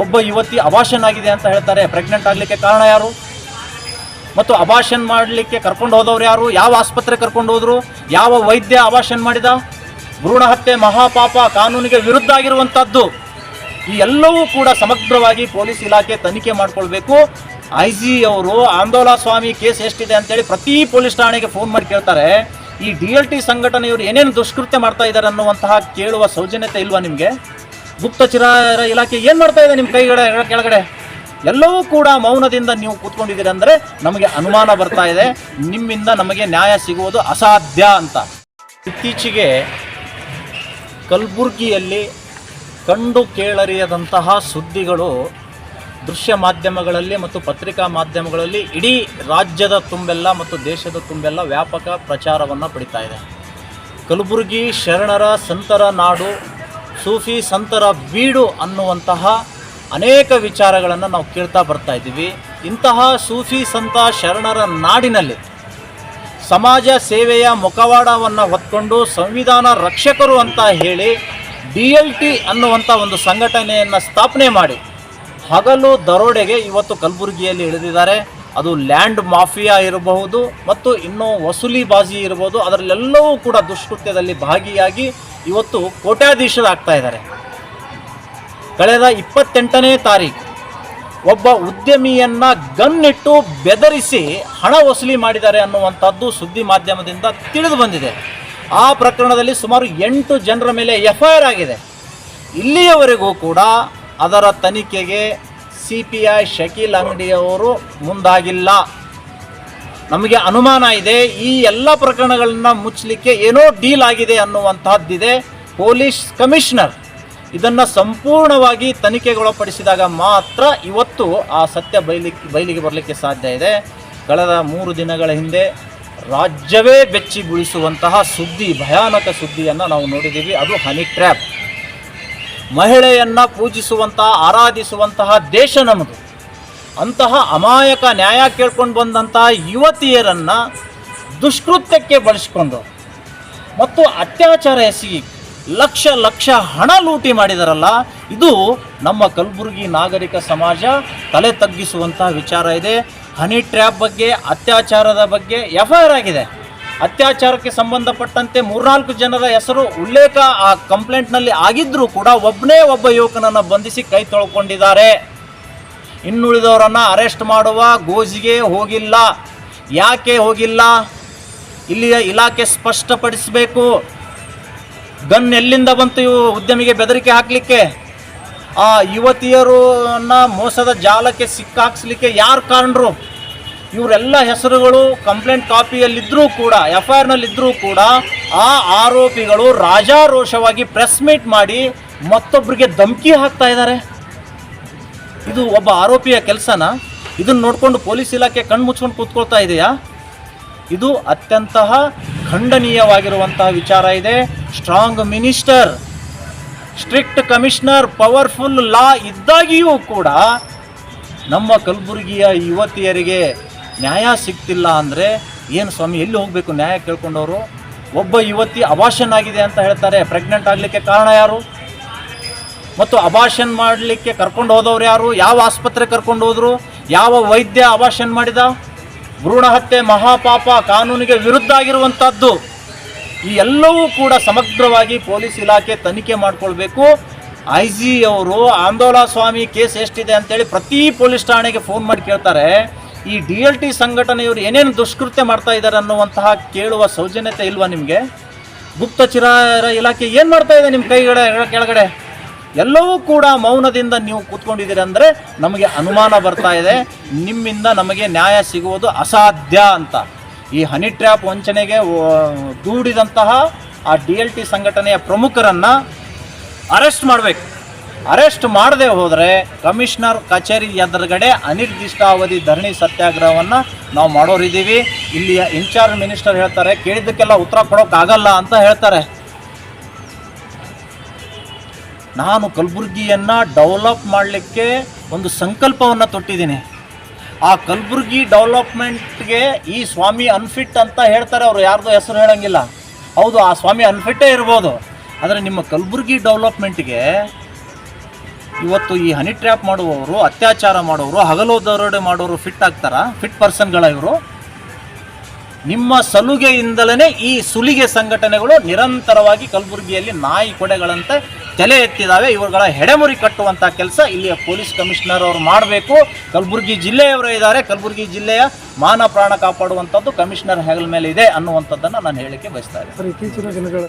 ಒಬ್ಬ ಯುವತಿ ಅಬಾರ್ಷನ್ ಆಗಿದೆ ಅಂತ ಹೇಳ್ತಾರೆ. ಪ್ರೆಗ್ನೆಂಟ್ ಆಗಲಿಕ್ಕೆ ಕಾರಣ ಯಾರು? ಮತ್ತು ಅಬಾರ್ಷನ್ ಮಾಡಲಿಕ್ಕೆ ಕರ್ಕೊಂಡು ಹೋದವ್ರು ಯಾರು? ಯಾವ ಆಸ್ಪತ್ರೆ ಕರ್ಕೊಂಡು ಹೋದ್ರು? ಯಾವ ವೈದ್ಯ ಅಬಾರ್ಷನ್ ಮಾಡಿದ? ಭ್ರೂಣ ಹತ್ಯೆ ಮಹಾಪಾಪ, ಕಾನೂನಿಗೆ ವಿರುದ್ಧ ಆಗಿರುವಂಥದ್ದು. ಈ ಎಲ್ಲವೂ ಕೂಡ ಸಮಗ್ರವಾಗಿ ಪೊಲೀಸ್ ಇಲಾಖೆ ತನಿಖೆ ಮಾಡಿಕೊಳ್ಬೇಕು. IG ಅವರು ಆಂದೋಲ ಸ್ವಾಮಿ ಕೇಸ್ ಎಷ್ಟಿದೆ ಅಂತೇಳಿ ಪ್ರತಿ ಪೊಲೀಸ್ ಠಾಣೆಗೆ ಫೋನ್ ಮಾಡಿ ಕೇಳ್ತಾರೆ. ಈ DLT ಸಂಘಟನೆಯವರು ಏನೇನು ದುಷ್ಕೃತ್ಯ ಮಾಡ್ತಾ ಇದ್ದಾರೆ ಅನ್ನುವಂತಹ ಕೇಳುವ ಸೌಜನ್ಯತೆ ಇಲ್ವಾ ನಿಮಗೆ? ಗುಪ್ತಚರ ಇಲಾಖೆ ಏನು ಮಾಡ್ತಾ ಇದೆ ನಿಮ್ಮ ಕೈಗಡೆ ಕೆಳಗಡೆ? ಎಲ್ಲವೂ ಕೂಡ ಮೌನದಿಂದ ನೀವು ಕೂತ್ಕೊಂಡಿದ್ದೀರಿ ಅಂದರೆ ನಮಗೆ ಅನುಮಾನ ಬರ್ತಾ ಇದೆ, ನಿಮ್ಮಿಂದ ನಮಗೆ ನ್ಯಾಯ ಸಿಗುವುದು ಅಸಾಧ್ಯ ಅಂತ. ಇತ್ತೀಚೆಗೆ ಕಲಬುರಗಿಯಲ್ಲಿ ಕಂಡು ಕೇಳರಿಯದಂತಹ ಸುದ್ದಿಗಳು ದೃಶ್ಯ ಮಾಧ್ಯಮಗಳಲ್ಲಿ ಮತ್ತು ಪತ್ರಿಕಾ ಮಾಧ್ಯಮಗಳಲ್ಲಿ ಇಡೀ ರಾಜ್ಯದ ತುಂಬೆಲ್ಲ ಮತ್ತು ದೇಶದ ತುಂಬೆಲ್ಲ ವ್ಯಾಪಕ ಪ್ರಚಾರವನ್ನು ಪಡಿತಾ ಇದೆ. ಕಲಬುರಗಿ ಶರಣರ ಸಂತರ ನಾಡು, ಸೂಫಿ ಸಂತರ ಬೀಡು ಅನ್ನುವಂತಹ ಅನೇಕ ವಿಚಾರಗಳನ್ನು ನಾವು ಕೇಳ್ತಾ ಬರ್ತಾ ಇದ್ದೀವಿ. ಇಂತಹ ಸೂಫಿ ಸಂತ ಶರಣರ ನಾಡಿನಲ್ಲಿ ಸಮಾಜ ಸೇವೆಯ ಮುಖವಾಡವನ್ನು ಹೊತ್ಕೊಂಡು ಸಂವಿಧಾನ ರಕ್ಷಕರು ಅಂತ ಹೇಳಿ DLT ಅನ್ನುವಂಥ ಒಂದು ಸಂಘಟನೆಯನ್ನು ಸ್ಥಾಪನೆ ಮಾಡಿ ಹಗಲು ದರೋಡೆಗೆ ಇವತ್ತು ಕಲಬುರಗಿಯಲ್ಲಿ ಇಳಿದಿದ್ದಾರೆ. ಅದು ಲ್ಯಾಂಡ್ ಮಾಫಿಯಾ ಇರಬಹುದು ಮತ್ತು ಇನ್ನೂ ವಸೂಲಿಬಾಜಿ ಇರಬಹುದು, ಅದರಲ್ಲೆಲ್ಲವೂ ಕೂಡ ದುಷ್ಕೃತ್ಯದಲ್ಲಿ ಭಾಗಿಯಾಗಿ ಇವತ್ತು ಕೋಟ್ಯಾಧೀಶರಾಗ್ತಾ ಇದ್ದಾರೆ. ಕಳೆದ 28ನೇ ತಾರೀಕು ಒಬ್ಬ ಉದ್ಯಮಿಯನ್ನು ಗನ್ನಿಟ್ಟು ಬೆದರಿಸಿ ಹಣ ವಸೂಲಿ ಮಾಡಿದ್ದಾರೆ ಅನ್ನುವಂಥದ್ದು ಸುದ್ದಿ ಮಾಧ್ಯಮದಿಂದ ತಿಳಿದು ಬಂದಿದೆ. ಆ ಪ್ರಕರಣದಲ್ಲಿ ಸುಮಾರು 8 ಜನರ ಮೇಲೆ FIR ಆಗಿದೆ. ಇಲ್ಲಿಯವರೆಗೂ ಕೂಡ ಅದರ ತನಿಖೆಗೆ CPI ಶಕೀಲ್ ಅಂಗಡಿಯವರು ಮುಂದಾಗಿಲ್ಲ. ನಮಗೆ ಅನುಮಾನ ಇದೆ, ಈ ಎಲ್ಲ ಪ್ರಕರಣಗಳನ್ನ ಮುಚ್ಚಲಿಕ್ಕೆ ಏನೋ ಡೀಲ್ ಆಗಿದೆ ಅನ್ನುವಂತಹದ್ದಿದೆ. ಪೊಲೀಸ್ ಕಮಿಷನರ್ ಇದನ್ನು ಸಂಪೂರ್ಣವಾಗಿ ತನಿಖೆಗೊಳಪಡಿಸಿದಾಗ ಮಾತ್ರ ಇವತ್ತು ಆ ಸತ್ಯ ಬಯಲಿಗೆ ಬರಲಿಕ್ಕೆ ಸಾಧ್ಯ ಇದೆ. ಕಳೆದ 3 ದಿನಗಳ ಹಿಂದೆ ರಾಜ್ಯವೇ ಬೆಚ್ಚಿ ಬೀಳಿಸುವಂತಹ ಸುದ್ದಿ, ಭಯಾನಕ ಸುದ್ದಿಯನ್ನು ನಾವು ನೋಡಿದ್ದೀವಿ. ಅದು ಹನಿ ಟ್ರ್ಯಾಪ್. ಮಹಿಳೆಯನ್ನು ಪೂಜಿಸುವಂತಹ, ಆರಾಧಿಸುವಂತಹ ದೇಶ ನಮ್ಮದು. ಅಂತಹ ಅಮಾಯಕ ನ್ಯಾಯ ಕೇಳ್ಕೊಂಡು ಬಂದಂತಹ ಯುವತಿಯರನ್ನು ದುಷ್ಕೃತ್ಯಕ್ಕೆ ಬಳಸಿಕೊಂಡು ಮತ್ತು ಅತ್ಯಾಚಾರ ಎಸಗಿ ಲಕ್ಷ ಲಕ್ಷ ಹಣ ಲೂಟಿ ಮಾಡಿದಾರಲ್ಲ, ಇದು ನಮ್ಮ ಕಲಬುರಗಿ ನಾಗರಿಕ ಸಮಾಜ ತಲೆ ತಗ್ಗಿಸುವಂತಹ ವಿಚಾರ ಇದೆ. ಹನಿ ಟ್ರ್ಯಾಪ್ ಬಗ್ಗೆ, ಅತ್ಯಾಚಾರದ ಬಗ್ಗೆ FIR ಆಗಿದೆ. ಅತ್ಯಾಚಾರಕ್ಕೆ ಸಂಬಂಧಪಟ್ಟಂತೆ 3-4 ಜನರ ಹೆಸರು ಉಲ್ಲೇಖ ಆ ಕಂಪ್ಲೇಂಟ್ನಲ್ಲಿ ಆಗಿದ್ದರೂ ಕೂಡ ಒಬ್ಬ ಯುವಕನನ್ನು ಬಂಧಿಸಿ ಕೈ ತೊಳ್ಕೊಂಡಿದ್ದಾರೆ. ಇನ್ನುಳಿದವರನ್ನು ಅರೆಸ್ಟ್ ಮಾಡುವ ಗೋಜಿಗೆ ಹೋಗಿಲ್ಲ. ಯಾಕೆ ಹೋಗಿಲ್ಲ? ಇಲ್ಲಿಯ ಇಲಾಖೆ ಸ್ಪಷ್ಟಪಡಿಸಬೇಕು. ಗನ್ ಎಲ್ಲಿಂದ ಬಂತು ಉದ್ಯಮಿಗೆ ಬೆದರಿಕೆ ಹಾಕಲಿಕ್ಕೆ? ಆ ಯುವತಿಯರನ್ನು ಮೋಸದ ಜಾಲಕ್ಕೆ ಸಿಕ್ಕಾಕ್ಸಲಿಕ್ಕೆ ಯಾರು ಕಾರಣರು? ಇವರೆಲ್ಲ ಹೆಸರುಗಳು ಕಂಪ್ಲೇಂಟ್ ಕಾಪಿಯಲ್ಲಿದ್ದರೂ ಕೂಡ, FIRನಲ್ಲಿದ್ದರೂ ಕೂಡ ಆ ಆರೋಪಿಗಳು ರಾಜಾರೋಷವಾಗಿ ಪ್ರೆಸ್ ಮೀಟ್ ಮಾಡಿ ಮತ್ತೊಬ್ಬರಿಗೆ ಧಮಕಿ ಹಾಕ್ತಾ ಇದ್ದಾರೆ. ಇದು ಒಬ್ಬ ಆರೋಪಿಯ ಕೆಲಸನ? ಇದನ್ನು ನೋಡಿಕೊಂಡು ಪೊಲೀಸ್ ಇಲಾಖೆ ಕಣ್ಣು ಮುಚ್ಕೊಂಡು ಕೂತ್ಕೊಳ್ತಾ ಇದೆಯಾ? ಇದು ಅತ್ಯಂತ ಖಂಡನೀಯವಾಗಿರುವಂತಹ ವಿಚಾರ ಇದೆ. Strong minister, strict commissioner, powerful law ಇದ್ದಾಗಿಯೂ ಕೂಡ ನಮ್ಮ ಕಲಬುರಗಿಯ ಯುವತಿಯರಿಗೆ ನ್ಯಾಯ ಸಿಗ್ತಿಲ್ಲ ಅಂದರೆ ಏನು ಸ್ವಾಮಿ? ಎಲ್ಲಿ ಹೋಗಬೇಕು ನ್ಯಾಯ ಕೇಳ್ಕೊಂಡವರು? ಒಬ್ಬ ಯುವತಿ ಅಬಾರ್ಷನ್ ಆಗಿದೆ ಅಂತ ಹೇಳ್ತಾರೆ. ಪ್ರೆಗ್ನೆಂಟ್ ಆಗಲಿಕ್ಕೆ ಕಾರಣ ಯಾರು? ಮತ್ತು ಅಬಾರ್ಷನ್ ಮಾಡಲಿಕ್ಕೆ ಕರ್ಕೊಂಡು ಹೋದವ್ರು ಯಾರು? ಯಾವ ಆಸ್ಪತ್ರೆ ಕರ್ಕೊಂಡು ಹೋದ್ರು? ಯಾವ ವೈದ್ಯ ಅಬಾರ್ಷನ್ ಮಾಡಿದ? ಭ್ರೂಣ ಹತ್ಯೆ ಮಹಾಪಾಪ, ಕಾನೂನಿಗೆ ವಿರುದ್ಧ ಆಗಿರುವಂಥದ್ದು. ಈ ಎಲ್ಲವೂ ಕೂಡ ಸಮಗ್ರವಾಗಿ ಪೊಲೀಸ್ ಇಲಾಖೆ ತನಿಖೆ ಮಾಡಿಕೊಳ್ಬೇಕು. IG ಅವರು ಆಂದೋಲ ಸ್ವಾಮಿ ಕೇಸ್ ಎಷ್ಟಿದೆ ಅಂತೇಳಿ ಪ್ರತಿ ಪೊಲೀಸ್ ಠಾಣೆಗೆ ಫೋನ್ ಮಾಡಿ ಕೇಳ್ತಾರೆ. ಈ DLT ಸಂಘಟನೆಯವರು ಏನೇನು ದುಷ್ಕೃತ್ಯ ಮಾಡ್ತಾ ಇದ್ದಾರೆ ಅನ್ನುವಂತಹ ಕೇಳುವ ಸೌಜನ್ಯತೆ ಇಲ್ವಾ ನಿಮಗೆ? ಗುಪ್ತಚರ ಇಲಾಖೆ ಏನು ಮಾಡ್ತಾ ಇದೆ ನಿಮ್ಮ ಕೈಗಡೆ ಕೆಳಗಡೆ? ಎಲ್ಲವೂ ಕೂಡ ಮೌನದಿಂದ ನೀವು ಕೂತ್ಕೊಂಡಿದ್ದೀರಿ ಅಂದರೆ ನಮಗೆ ಅನುಮಾನ ಬರ್ತಾ ಇದೆ, ನಿಮ್ಮಿಂದ ನಮಗೆ ನ್ಯಾಯ ಸಿಗುವುದು ಅಸಾಧ್ಯ ಅಂತ. ಈ ಹನಿ ಟ್ರ್ಯಾಪ್ ವಂಚನೆಗೆ ದೂಡಿದಂತಹ ಆ DLT ಸಂಘಟನೆಯ ಪ್ರಮುಖರನ್ನು ಅರೆಸ್ಟ್ ಮಾಡಬೇಕು. ಅರೆಸ್ಟ್ ಮಾಡದೆ ಹೋದರೆ ಕಮಿಷನರ್ ಕಚೇರಿ ಎದುರುಗಡೆ ಅನಿರ್ದಿಷ್ಟಾವಧಿ ಧರಣಿ ಸತ್ಯಾಗ್ರಹವನ್ನು ನಾವು ಮಾಡೋರಿದ್ದೀವಿ. ಇಲ್ಲಿಯ ಇನ್ಚಾರ್ಜ್ ಮಿನಿಸ್ಟರ್ ಹೇಳ್ತಾರೆ, ಕೇಳಿದ್ದಕ್ಕೆಲ್ಲ ಉತ್ತರ ಕೊಡೋಕ್ಕಾಗಲ್ಲ ಅಂತ ಹೇಳ್ತಾರೆ. ನಾನು ಕಲಬುರಗಿಯನ್ನು ಡೆವಲಪ್ ಮಾಡಲಿಕ್ಕೆ ಒಂದು ಸಂಕಲ್ಪವನ್ನು ತೊಟ್ಟಿದ್ದೀನಿ. ಆ ಕಲಬುರಗಿ ಡೆವಲಪ್ಮೆಂಟ್ಗೆ ಈ ಸ್ವಾಮಿ ಅನ್ಫಿಟ್ ಅಂತ ಹೇಳ್ತಾರೆ, ಅವರು ಯಾರ್ದು ಹೆಸರು ಹೇಳೋಂಗಿಲ್ಲ. ಹೌದು, ಆ ಸ್ವಾಮಿ ಅನ್ಫಿಟ್ಟೇ ಇರ್ಬೋದು, ಆದರೆ ನಿಮ್ಮ ಕಲಬುರಗಿ ಡೆವಲಪ್ಮೆಂಟ್ಗೆ ಇವತ್ತು ಈ ಹನಿ ಟ್ರ್ಯಾಪ್ ಮಾಡುವವರು, ಅತ್ಯಾಚಾರ ಮಾಡೋರು, ಹಗಲು ದರೋಡೆ ಮಾಡೋರು ಫಿಟ್ ಆಗ್ತಾರಾ? ಫಿಟ್ ಪರ್ಸನ್ಗಳ ಇವರು? ನಿಮ್ಮ ಸಲುಗೆಯಿಂದಲೇ ಈ ಸುಲಿಗೆ ಸಂಘಟನೆಗಳು ನಿರಂತರವಾಗಿ ಕಲಬುರಗಿಯಲ್ಲಿ ನಾಯಿ ಕೊಡೆಗಳಂತೆ ತಲೆ ಎತ್ತಿದಾವೆ. ಇವುಗಳ ಹೆಡೆಮುರಿ ಕಟ್ಟುವಂಥ ಕೆಲಸ ಇಲ್ಲಿಯ ಪೊಲೀಸ್ ಕಮಿಷನರ್ ಅವರು ಮಾಡಬೇಕು. ಕಲಬುರಗಿ ಜಿಲ್ಲೆಯವರೇ ಇದ್ದಾರೆ, ಕಲಬುರಗಿ ಜಿಲ್ಲೆಯ ಮಾನ ಪ್ರಾಣ ಕಾಪಾಡುವಂಥದ್ದು ಕಮಿಷನರ್ ಹೆಗಲ ಮೇಲೆ ಇದೆ ಅನ್ನುವಂಥದ್ದನ್ನು ನಾನು ಹೇಳಲಿಕ್ಕೆ ಬಯಸ್ತಾ ಇದ್ದೀನಿ. ಇತ್ತೀಚಿನ ದಿನಗಳ